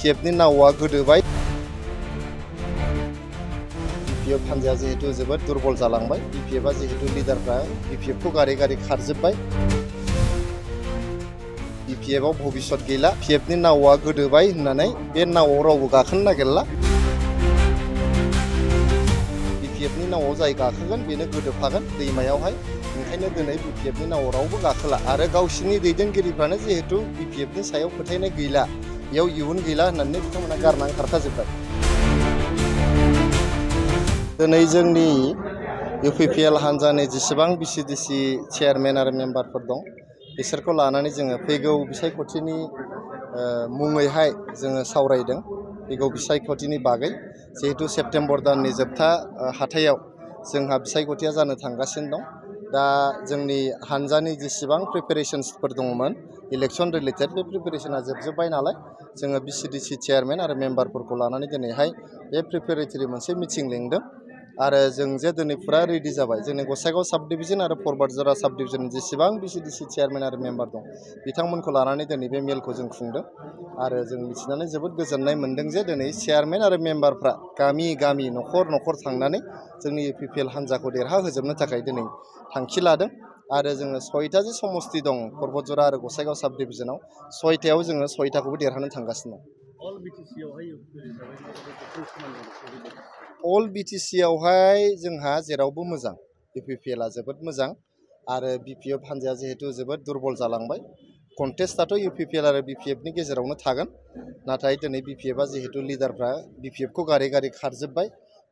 BPFनि नावा गोदोबाय BPF हान्जाया जिहेतु जोबोद दुर्बल जालांबाय BPFआ जिहेतु लिडारफ्रा BPFखौ गारै गारै खारजोबबाय BPFआव भबिष्यत गैला BPFनि नावा गोदोबाय होननानै बे नावाव रावबो गाखोनो नागिरला BPFनि नावाव जाय गाखोगोन बेनो गोदोफागोन दैमायावहाय ओंखायनो दिनै BPFनि नावाव रावबो गाखोला आरो गावसिनि दैदेनगिरिफ्रानो जिहेतु BPFनि सायाव फोथायनाय गैला बेयाव इयुन गैला होननानै बिथांमोना गारनानै खारखाजोबबाय दिनै जोंनि UPPL हान्जानि जेसेबां BCDC चेयारमेन आरो मेम्बारफोर दं बिसोरखौ लानानै जोङो फैगौ बिसायख'थिनि मुङैहाय जोङो सावरायदों फैगौ बिसायख'थिनि बागै जिहेतु सेप्तेम्बर दाननि जोबथा हाथायाव जोंहा बिसायख'थिया जानो थांगासिनो दं दा जोंनि हान्जानि जेसेबां प्रिपेरेशन्सफोर दङमोन इलेक्सन रिलेटेड बे प्रिपेरेशना जोबजोब्बाय नालाय जोङो BCDC चेयारमेन आरो मेम्बारफोरखौ लानानै दिनैहाय बे प्रिपेरेटरि मोनसे मिटिं लिंदों आरो जों जे दिनै फुरा रेडि जाबाय जोंनि गसाइगाव साब डिभिजन आरो फरवार्डजरा साब डिभिजन जेसेबां BCDC चेयारमेन आरो मेम्बार दं बिथांमोनखौ लानानै दिनै बे मेलखौ जों खुंदों आरो जों मिथिनानै जोबोद गोजोननाय मोनदों जे दिनै चेयारमेन आरो मेम्बारफ्रा गामि गामि न'खर न'खर थांनानै जोंनि UPPL हान्जाखौ देरहाहोजोबनो थाखाय दिनै थांखि लादों आरो जोङो 6टा जे समस्ति दं फरवार्डजरा आरो गसाइगाव साब डिभिजनाव 6टायाव जोङो 6टाखौबो देरहानो थांगासिनो दं अल BTC आवहाय जोंहा जेरावबो मोजां UPPLआ जोबोद मोजां आरो BPF हान्जाया जिहेतु जोबोद दुर्बल जालांबाय कन्टेस्टआथ' UPPL आरो BPFनि गेजेरावनो थागोन नाथाय दिनै BPFआ जिहेतु लिडारफ्रा BPFखौ गारै गारै खारजोबबाय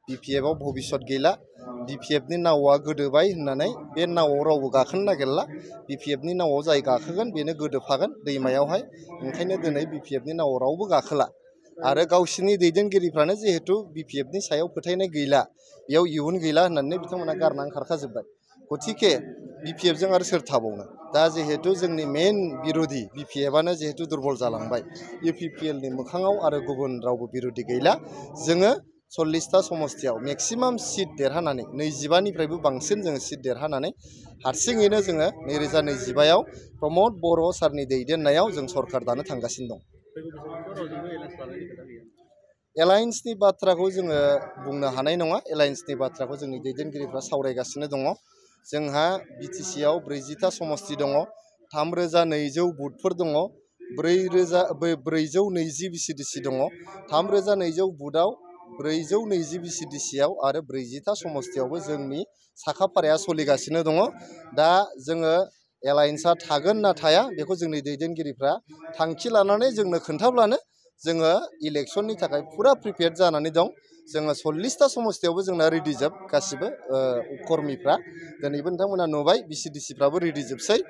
BPFआव भबिष्यत गैला BPFनि नावा गोदोबाय होननानै बे नावाव रावबो गाखोनो नागिरला BPFनि नावाव जाय गाखोगोन बेनो गोदोफागोन दैमायावहाय ओंखायनो दिनै BPFनि नावाव रावबो गाखोला आरो गावसिनि दैदेनगिरिफ्रानो जिहेतु BPFनि सायाव फोथायनाय गैला बेयाव इयुन गैला होननानै बिथांमोना गारनानै खारखाजोबबाय गतिके BPFजों आरो सोर थाबावनो दा जिहेतु जोंनि मेन बिरोधि BPFआनो जिहेतु दुर्बल जालांबाय UPPLनि मोखाङाव आरो गुबुन रावबो बिरोधि गैला जोङो 40टा समस्तियाव मेक्सिमाम सिट देरहानानै 25निफ्रायबो बांसिन जोङो सिट देरहानानै हारसिङैनो जोङो 2025आव प्रमद बर' सारनि दैदेननायाव जों सरकार दानो थांगासिनो दं एलायन्सनि बाथ्राखौ जोङो बुंनो हानाय नङा एलायन्सनि बाथ्राखौ जोंनि दैदेनगिरिफ्रा सावरायगासिनो दङ जोंहा BTCआव 40टा समस्ति दङ 3200 बुथफोर दङ 420 BCDC दङ 3200 बुथआव 420 BCDCआव आरो 40टा समस्तियावबो जोंनि साखाफाराया सोलिगासिनो दङ दा जोङो एलायन्सआ थागोन ना थाया बेखौ जोंनि दैदेनगिरिफ्रा थांखि लानानै जोंनो खोन्थाब्लानो जोङो इलेक्सननि थाखाय फुरा प्रिपेयार जानानै दं जोङो 40टा समस्तियावबो जोंना रेडि जोब गासिबो कर्मीफ्रा दिनैबो नोंथांमोना नुबाय BCDCफ्राबो रेडि जोबसै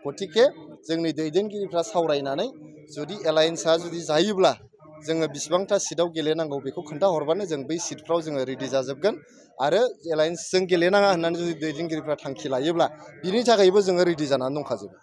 गतिके जोंनि दैदेनगिरिफ्रा सावरायनानै जुदि एलायन्सआ जुदि जायोब्ला जोङो बेसेबांथा सिटआव गेलेनांगौ बेखौ खोन्थाहरबानो जों बै सिटफ्राव जोङो रेडि जाजोबगोन आरो एलायन्सजों गेलेनाङा होननानै जुदि दैदेनगिरिफ्रा थांखि लायोब्ला बिनि थाखायबो जोङो रेडि जानानै दंखाजोबो